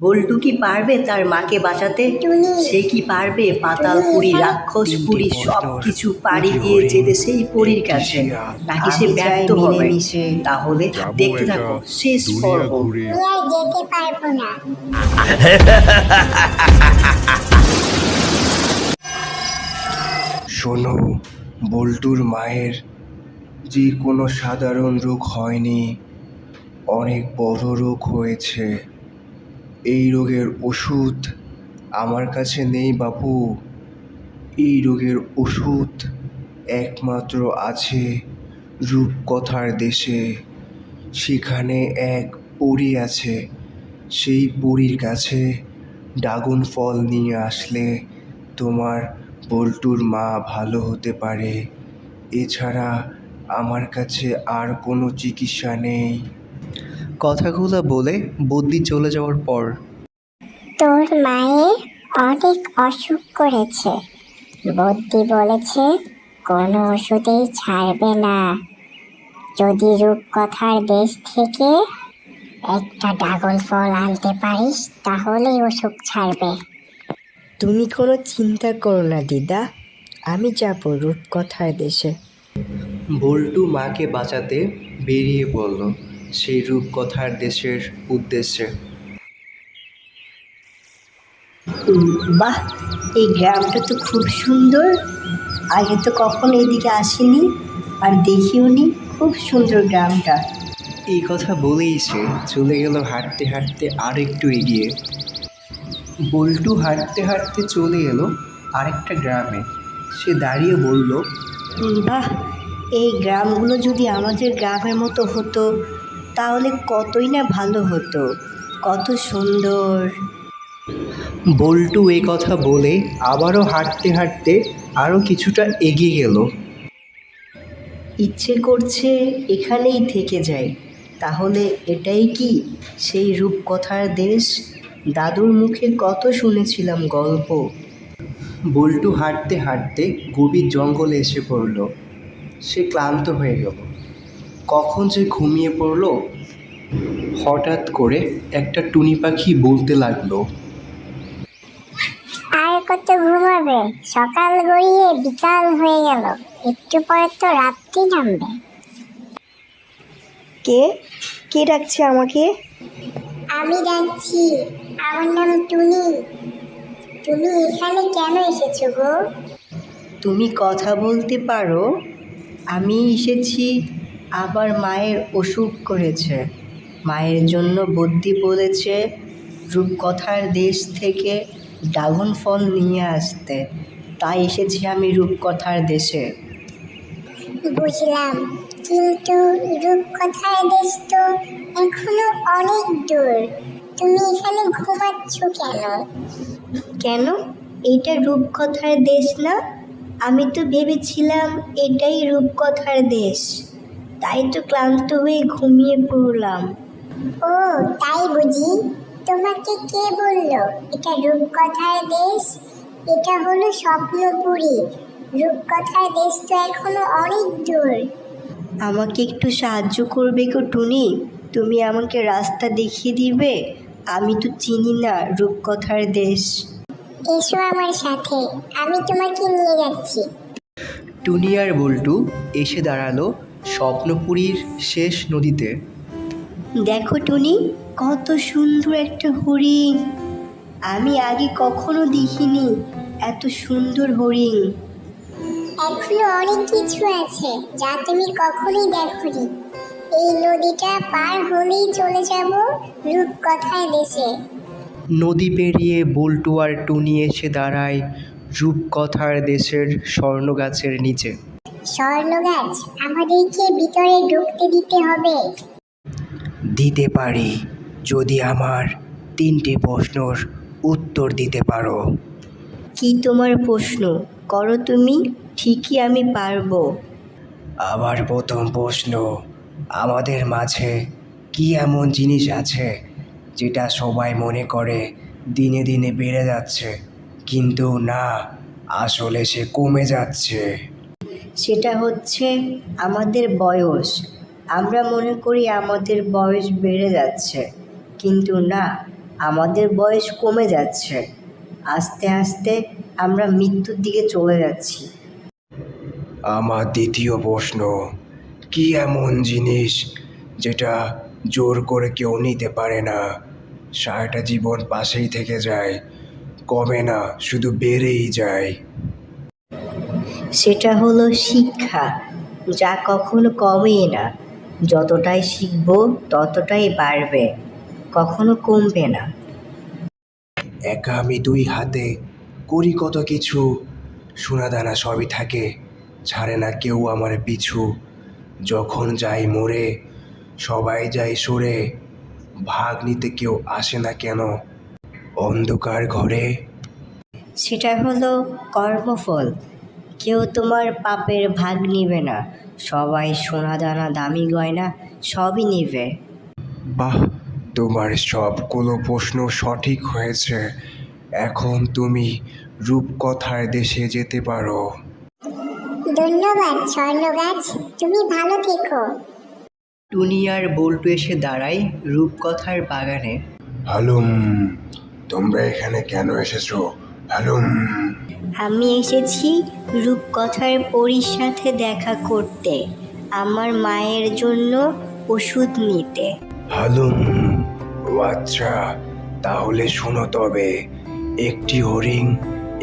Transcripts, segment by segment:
বল্টু কি পারবে তার মাকে বাঁচাতে? সে কি পারবে পাতালপুরী, রাক্ষসপুরী সব কিছু পাড়ি দিয়ে যেতে সেই পরীর কাছে? নাকি সে ব্যর্থ হবে? তাহলে দেখতে থাকো শেষ পর্ব। যেতে পারবো না। শোনো, বল্টুর মায়ের যে কোনো সাধারণ রোগ হয়নি, অনেক বড় রোগ হয়েছে। এই রোগের ওষুধ আমার কাছে নেই বাবু। এই রোগের ওষুধ একমাত্র আছে রূপকথার দেশে। সেখানে এক পরী আছে। সেই পরীর কাছে ড্রাগন ফল নিয়ে আসলে তোমার বল্টুর মা ভালো হতে পারে। এছাড়া আমার কাছে আর কোনো চিকিৎসা নেই। কথাগুলো বলে বদ্যি চলে যাওয়ার পর তোর মায়ের অনেক অসুখ করেছে। বদ্যি বলেছে কোনো ওষুধেই ছাড়বে না। যদি রূপকথার দেশ থেকে একটা ড্রাগন ফল আনতে পারিস তাহলেই অসুখ ছাড়বে। তুমি কোনো চিন্তা করো না দিদা, আমি যাব রূপকথার দেশে। বল্টু মাকে বাঁচাতে বেরিয়ে পড়ল সেই রূপকথার দেশের উদ্দেশ্যে। বাহ, এই গ্রামটা তো খুব সুন্দর। আগে তো কখনো এদিকে আসিনি আর দেখিও নি। খুব সুন্দর গ্রামটা। এই কথা বলেই সে চলে গেল হাঁটতে হাঁটতে আর একটু এগিয়ে। বল্টু হাঁটতে হাঁটতে চলে এলো আরেকটা গ্রামে। সে দাঁড়িয়ে বলল, বাহ, এই গ্রামগুলো যদি আমাদের গ্রামের মতো হতো তাহলে কতই না ভালো হতো। কত সুন্দর। বল্টু এই কথা বলে আবারও হাঁটতে হাঁটতে আরও কিছুটা এগিয়ে গেল। ইচ্ছে করছে এখানেই থেকে যাই। তাহলে এটাই কি সেই রূপকথার দেশ? দাদুর মুখে কত শুনেছিলাম গল্প। বল্টু হাঁটতে হাঁটতে গভীর জঙ্গলে এসে পড়ল। সে ক্লান্ত হয়ে গেল। কখন যে ঘুমিয়ে পড়ল। হঠাৎ করে একটা টুনি পাখি বলতে লাগলো, আর কত ঘুমাবে? সকাল গড়িয়ে বিকাল হয়ে গেল, একটু পরে তো রাত্রি নামবে। কে কে ডাকছে আমাকে? আমি ডাকছি, আমার নাম টুনি। তুমি এখানে কেন এসেছো গো? তুমি কথা বলতে পারো? আমি এসেছি, আমার মায়ের অসুখ করেছে। মায়ের জন্য বদ্যি বলেছে রূপকথার দেশ থেকে ড্রাগন ফল নিয়ে আসতে। তাই এসেছি আমি রূপকথার দেশে। বুঝলাম, কিন্তু রূপকথার দেশ তো এখনো অনেক দূর। তুমি এখানে ঘুমাচ্ছ কেন? কেন? এটা রূপকথার দেশ না? আমি তো ভেবেছিলাম এটাই রূপকথার দেশ। তাই তো ক্লান্ত হয়ে ঘুমিয়ে পড়লাম। ও তাই বুঝি? তোমাকে কে বললো এটা রূপকথার দেশ? এটা হলো স্বপ্নপুরী। রূপকথার দেশ তো এখনো অনেক দূর। আমাকে একটু সাহায্য করবে গো টুনি? তুমি আমাকে রাস্তা দেখিয়ে দিবে? আমি তো চিনি না রূপকথার দেশ। এসো আমার সাথে, আমি তোমাকে নিয়ে যাচ্ছি। টুনি আর বল্টু এসে দাঁড়ালো স্বপ্নপুরীর শেষ নদীতে। দেখো টুনি, কত সুন্দর একটা হরিণ। আমি আগে কখনো দেখিনি এত সুন্দর হরিণ। এখনো অনেক কিছু আছে যা তুমি কখনোই দেখোনি। এই নদীটা পার হলেই চলে যাব রূপকথার দেশে। নদী পেরিয়ে বল্টু আর টুনি এসে দাঁড়ায় রূপকথার দেশের স্বর্ণ গাছের নিচে। স্বর্ণ গাছ, আমাদেরকে ভিতরে ঢুকতে দিতে হবে? দিতে পারি, যদি আমার 3টে প্রশ্নর উত্তর দিতে পারো। কি তোমার প্রশ্ন? করো তুমি, ঠিকই আমি পারবো। আমার প্রথম প্রশ্ন, আমাদের মাঝে কি এমন জিনিস আছে যেটা সবাই মনে করে দিনে দিনে বেড়ে যাচ্ছে, কিন্তু না, আসলে সে কমে যাচ্ছে? সেটা হচ্ছে আমাদের বয়স। আমরা মনে করি আমাদের বয়স বেড়ে যাচ্ছে, কিন্তু না, আমাদের বয়স কমে যাচ্ছে, আস্তে আস্তে আমরা মৃত্যুর দিকে চলে যাচ্ছি। আমার দ্বিতীয় প্রশ্ন, কি এমন জিনিস যেটা জোর করে কেউ নিতে পারে না, সারাটা জীবন পাশেই থেকে যায়, কমে না, শুধু বেড়েই যায়? সেটা হলো শিক্ষা, যা কখনো কমেই না। যতটাই শিখব ততটাই বাড়বে, কখনো কমবে না। একা আমি দুই হাতে করি কত কিছু, সোনাদানা সবই থাকে, ছাড়ে না কেউ আমার পিছু। যখন যাই মরে সবাই যায় সরে, ভাগ নিতে কেউ আসে না কেন অন্ধকার ঘরে? সেটা হলো কর্মফল, কেউ তোমার পাপের ভাগ নিবে না। সবাই সোনাদানা দামি গয়না সবই নিবে। বাহ, তোমার সবগুলো প্রশ্ন সঠিক হয়েছে। এখন তুমি রূপকথার দেশে যেতে পারো। ধন্যবাদ স্বর্ণগাছ, তুমি ভালো থেকো। টুনি আর বল্টু এসে দাঁড়ায় রূপকথার বাগানে। হালুম, তোমরা এখানে কেন এসেছো? হালুম। আমি এসেছি রূপকথার পরীর সাথে দেখা করতে, আমার মায়ের জন্য ওষুধ নিতে। হালুম, ও আচ্ছা, তাহলে শোনো তবে। একটি হরিণ,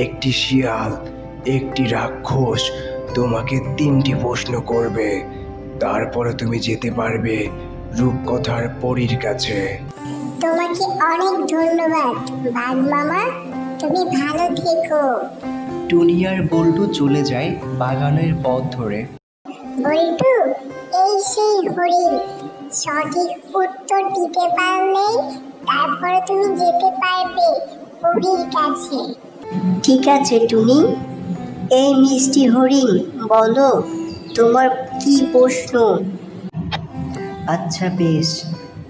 একটি শিয়াল, একটি রাক্ষস তোমাকে 3টি প্রশ্ন করবে, তারপরে তুমি যেতে পারবে রূপকথার পরীর কাছে। তোমাকে অনেক ধন্যবাদ বাঘ মামা, তুমি ভালো থেকো। টুনি আর বল্টু চলে যায় বাগানের পথ ধরে। বল্টু, এই সেই হরিণ, সঠিক উত্তর দিতে পারলেই তারপরে তুমি যেতে পারবে পরীর কাছে। ঠিক আছে টুনি। এই মিষ্টি হরিণ, বলো তোমার কি প্রশ্ন? আচ্ছা বেশ,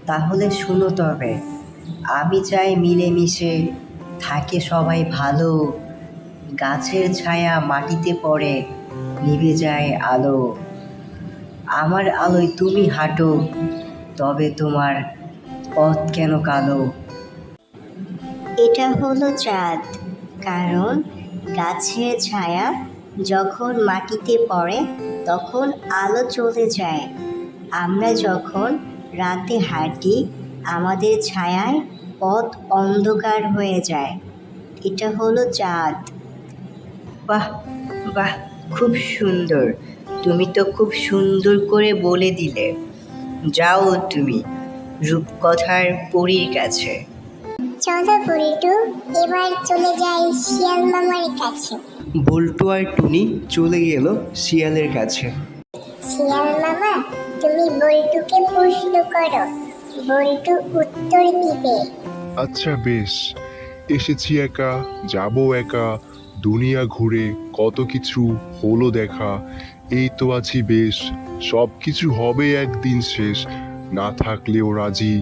তাহলে শুনো তবে। আমি চাই মিলেমিশে থাকে সবাই ভালো, গাছের ছায়া মাটিতে পড়ে, নিভে যায় আলো। আমার আলোয় তুমি হাঁটো, তবে তোমার পথ কেন কালো? এটা হলো চাঁদ, কারণ গাছের ছায়া যখন মাটিতে পড়ে তখন আলো চলে যায়। আমরা যখন রাতে হাঁটি আমাদের ছায়ায় পথ অন্ধকার হয়ে যায়। এটা হলো চাঁদ। বাহ বাহ, খুব সুন্দর। তুমি তো খুব সুন্দর করে বলে দিলে। যাও তুমি রূপকথার পরীর কাছে। চলো বল্টু, এবার চলে যাই শিয়াল মামার কাছে। বল্টু আর টুনি চলে গেল শিয়ালের কাছে। শিয়াল মামা, তুমি বল্টুকে প্রশ্ন করো, বল্টু উত্তর দিবে। আচ্ছা বেশ, এসেছি একা, যাবো একা, দুনিয়া ঘুরে কত কিছু হলো দেখা। এই তো আছি বেশ, সব কিছু হবে একদিন শেষ, না থাকলেও রাজি,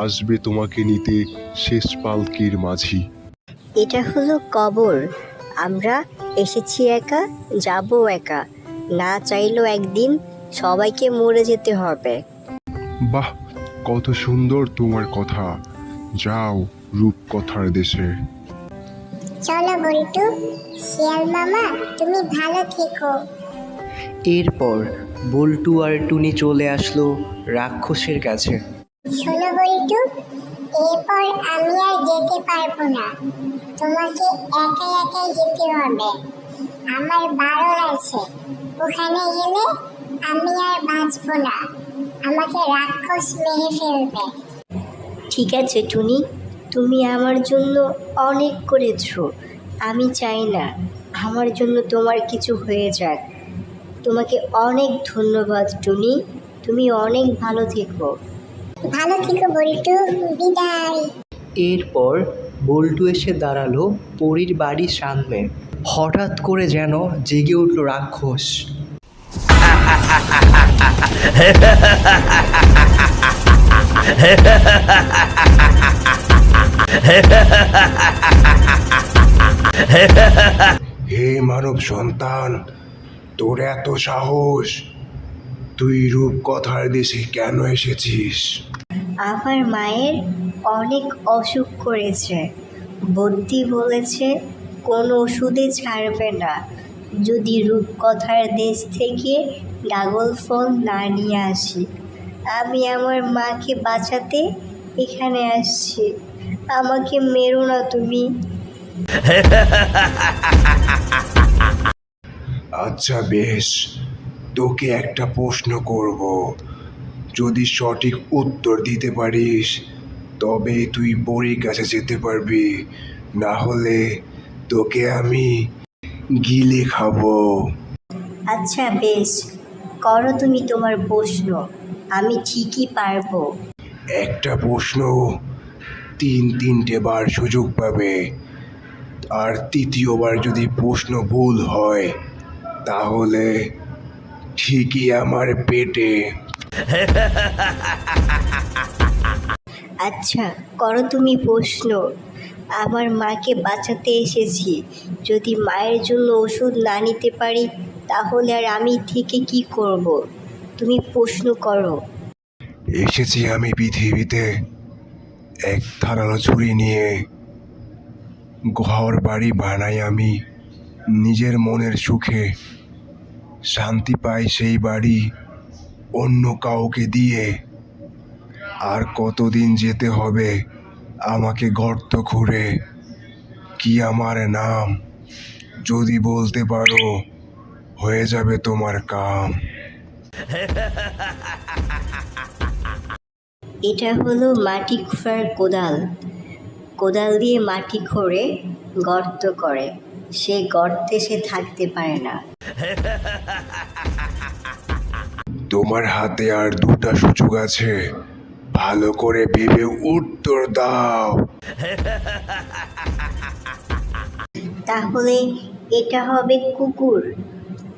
আসবে তোমাকে নিতে শেষ পালকির মাঝি। এটা হলো কবর, আমরা এসেছি একা, যাব একা, না চাইলেও একদিন সবাইকে মরে যেতে হবে। বাহ, কত সুন্দর তোমার কথা, যাও রূপকথার দেশে। চলো বল্টু, শিয়াল মামা তুমি ভালো থেকো। এরপর বল্টু আর টুনি চলে আসলো রাক্ষসের কাছে। শোনো বল্টু, এরপর আমি আর যেতে পারবো না, তোমাকে একাই একাই যেতে হবে। আমার বারণ আছে, ওখানে গেলে আমি আর বাঁচবো না, আমাকে রাক্ষস মেরে ফেলবে। ঠিক আছে টুনি, তুমি আমার জন্য অনেক করেছো, আমি চাই না আমার জন্য তোমার কিছু হয়ে যাক। তোমাকে অনেক ধন্যবাদ টুনি, তুমি অনেক ভালো থেকো। ভালো থেকো বল্টু, বিদায়। এরপর বল্টু এসে দাঁড়ালো পরীর বাড়ির সামনে। হঠাৎ করে যেন জেগে উঠল রাক্ষস। হে মানব সন্তান, তোর এত সাহস, তুই রূপকথার দেশে কেন এসেছিস? আমার মায়ের অনেক অসুখ করেছে। বুদ্ধি বলেছে কোনো ওষুধে ছাড়বে না যদি রূপকথার দেশ থেকে গাগল ফল না নিয়ে আসি। আমি আমার মাকে বাঁচাতে এখানে আসছি। আমাকে মেরো না তুমি। আচ্ছা বেশ, তোকে একটা প্রশ্ন করব। যদি সঠিক উত্তর দিতে পারিস তবে তুই পরীর কাছে যেতে পারবি, না হলে তোকে আমি গিলে খাবো। আচ্ছা বেশ, করো তুমি তোমার প্রশ্ন, আমি ঠিকই পারবো। একটা প্রশ্ন তিনটে বার সুযোগ পাবে, আর তৃতীয়বার যদি প্রশ্ন ভুল হয় তাহলে ঠিকই আমার পেটে। আচ্ছা করো তুমি প্রশ্ন। আমার মাকে বাঁচাতে এসেছি, যদি মায়ের জন্য ওষুধ না নিতে পারি তাহলে আর আমি থেকে কি করব? তুমি প্রশ্ন করো। এসেছি আমি পৃথিবীতে এক ধারালো ছুরি নিয়ে। ঘর বাড়ি বানাই আমি নিজের মনের সুখে, শান্তি পাই সেই বাড়ি অন্য কাউকে দিয়ে। আর কতদিন যেতে হবে আমাকে গর্ত খুঁড়ে? কি আমার নাম? যদি বলতে পারো হয়ে যাবে তোমার কাম। এটা হলো মাটি খোঁড়ার কোদাল। কোদাল দিয়ে মাটি খোঁড়ে গর্ত করে, সে গর্তে সে থাকতে পারে না। তোমার হাতে আর দুটা সুযোগ আছে, ভালো করে ভেবে উত্তর দাও। তাহলে এটা হবে কুকুর।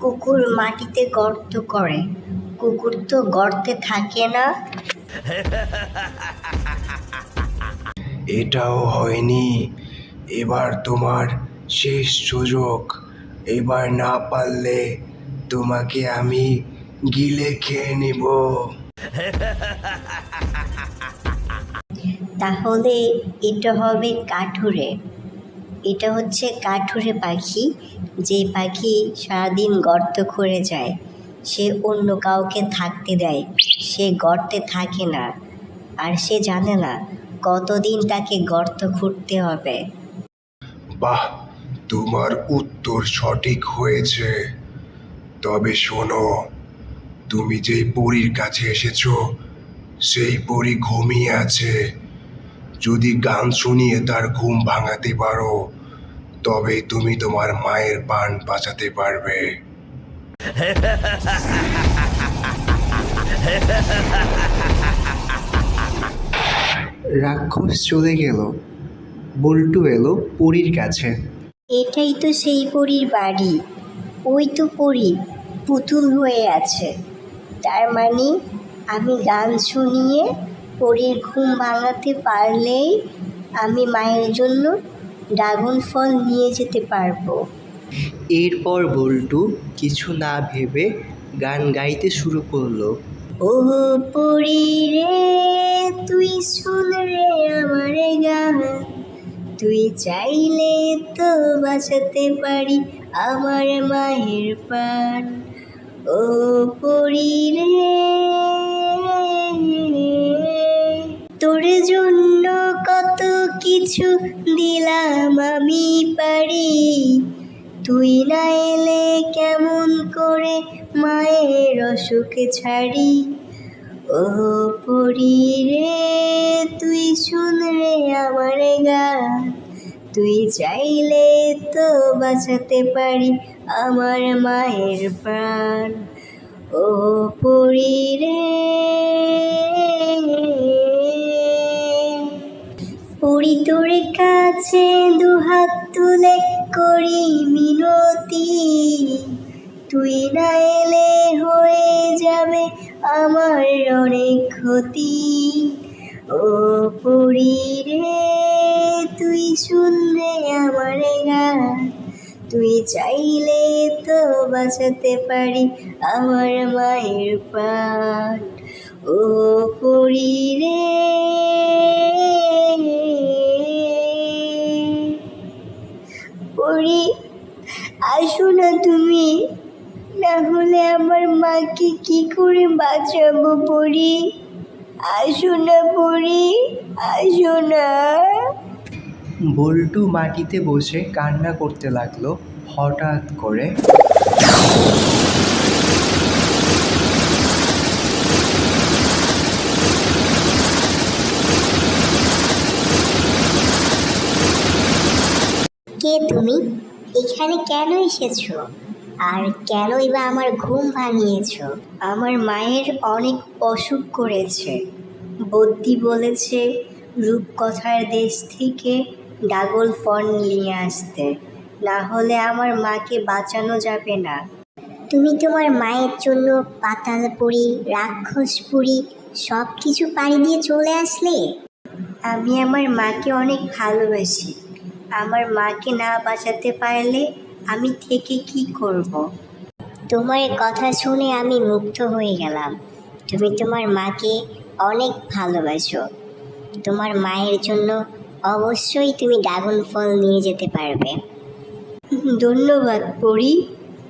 কুকুর মাটিতে গর্ত করে, কুকুর তো গর্তে থাকে না। এটাও হয়নি। এবার তোমার শেষ সুযোগ। এবার না পারলে তোমাকে আমি গিলে খেয়ে নিব। তাহলে এটা হবে কাঠুরে। এটা হচ্ছে কাঠুরে পাখি, যে পাখি সারাদিন গর্ত খুঁড়ে যায়। সে অন্য কাউকে থাকতে দেয়, সে গর্তে থাকে না, আর সে জানে না কতদিন তাকে গর্ত খুঁড়তে হবে। বাহ, তোমার উত্তর সঠিক হয়েছে। তবে শোনো, তুমি যেই পরীর কাছে এসেছো সেই পরী ঘুমিয়ে আছে। যদি গান শুনিয়ে তার ঘুম ভাঙাতে পারো তবে তুমি তোমার মায়ের প্রাণ বাঁচাতে পারবে। রাক্ষস চলে গেল। বল্টু এলো পরীর কাছে। এটাই তো সেই পরীর বাড়ি। ওই তো পরী পুতুল হয়ে আছে। তার মানে আমি গান শুনিয়ে পরীর ঘুম ভাঙাতে পারলেই আমি মায়ের জন্য ড্রাগন ফল নিয়ে যেতে পারবো। এরপর বল্টু কিছু না ভেবে গান গাইতে শুরু করলো। ও পরী রে, তুই শুন রে আমার গান, তুই চাইলে তো বাঁচাতে পারি আমার মায়ের প্রাণ। ও পরী রে, তোর জন্য কত কিছু দিলাম আমি পারি, তুই না এলে কেমন করে মায়ের অসুখ ছাড়ি। ও পরী রে, তুই শুন রে আমার গান, তুই চাইলে তো বাঁচাতে পারি আমার মায়ের প্রাণ। ও পরী রে। পরী তোর কাছে দুহাত তুলে করি মিনতি, তুই না এলে হয়ে যাবে আমার অনেক ক্ষতি। ও পরী রে, তুই শুনলে আমার গান, তুই চাইলে তো বাঁচাতে পারি আমার মায়ের প্রাণ। ও পরী রে। আসো না তুমি, না হলে আমার মাকে কি করে বাঁচাবো পরি? আসো না পরি, আসো না। বল্টু মাটিতে বসে কান্না করতে লাগলো। হঠাৎ করে কে তুমি? এখানে কেন এসেছো? আর কেনই বা আমার ঘুম ভাঙিয়েছো? আমার মায়ের অনেক অসুখ করেছে। বদ্যি বলেছে রূপকথার দেশ থেকে ডাগল ফল নিয়ে আসতে, না হলে আমার মাকে বাঁচানো যাবে না। তুমি তোমার মায়ের জন্য পাতালপুরি, রাক্ষসপুরি সব কিছু পাড়ি দিয়ে চলে আসলে? আমি আমার মাকে অনেক ভালোবাসি। আমার মাকে না বাঁচাতে পারলে আমি থেকে কি করব? তোমার কথা শুনে আমি মুগ্ধ হয়ে গেলাম। তুমি তোমার মাকে অনেক ভালোবাসো। তোমার মায়ের জন্য অবশ্যই তুমি ড্রাগন ফল নিয়ে যেতে পারবে। ধন্যবাদ পরি,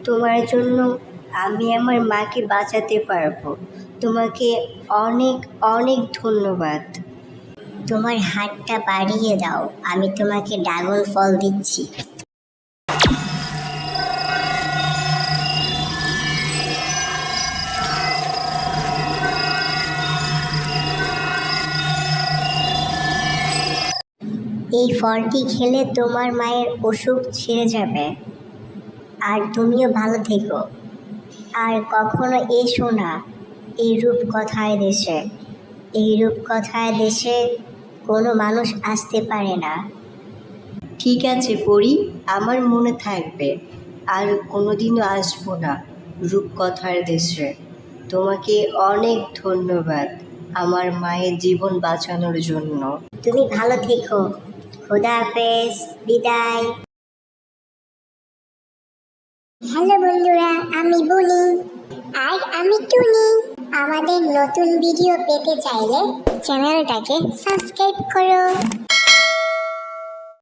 তোমার জন্য আমি আমার মাকে বাঁচাতে পারবো। তোমাকে অনেক অনেক ধন্যবাদ। তোমার হাতটা বাড়িয়ে দাও, আমি তোমাকে ড্রাগন ফল দিচ্ছি। এই ফলটি খেলে তোমার মায়ের অসুখ ছেড়ে যাবে, আর তুমিও ভালো থেকো। আর কখনো এসো না এই রূপকথার দেশে। এই রূপকথার দেশে কোনো মানুষ আসতে পারে না। ঠিক আছে পরি, আমার মনে থাকবে। আর কোনোদিনও আসবো না রূপকথার দেশে। তোমাকে অনেক ধন্যবাদ আমার মায়ের জীবন বাঁচানোর জন্য। তুমি ভালো থেকো। খোদা হাফেজ, বিদায়। হ্যালো বন্ধুরা, আমি বনি আর আমি টুনি। আমাদের নতুন ভিডিও পেতে চাইলে চ্যানেলটাকে সাবস্ক্রাইব করো।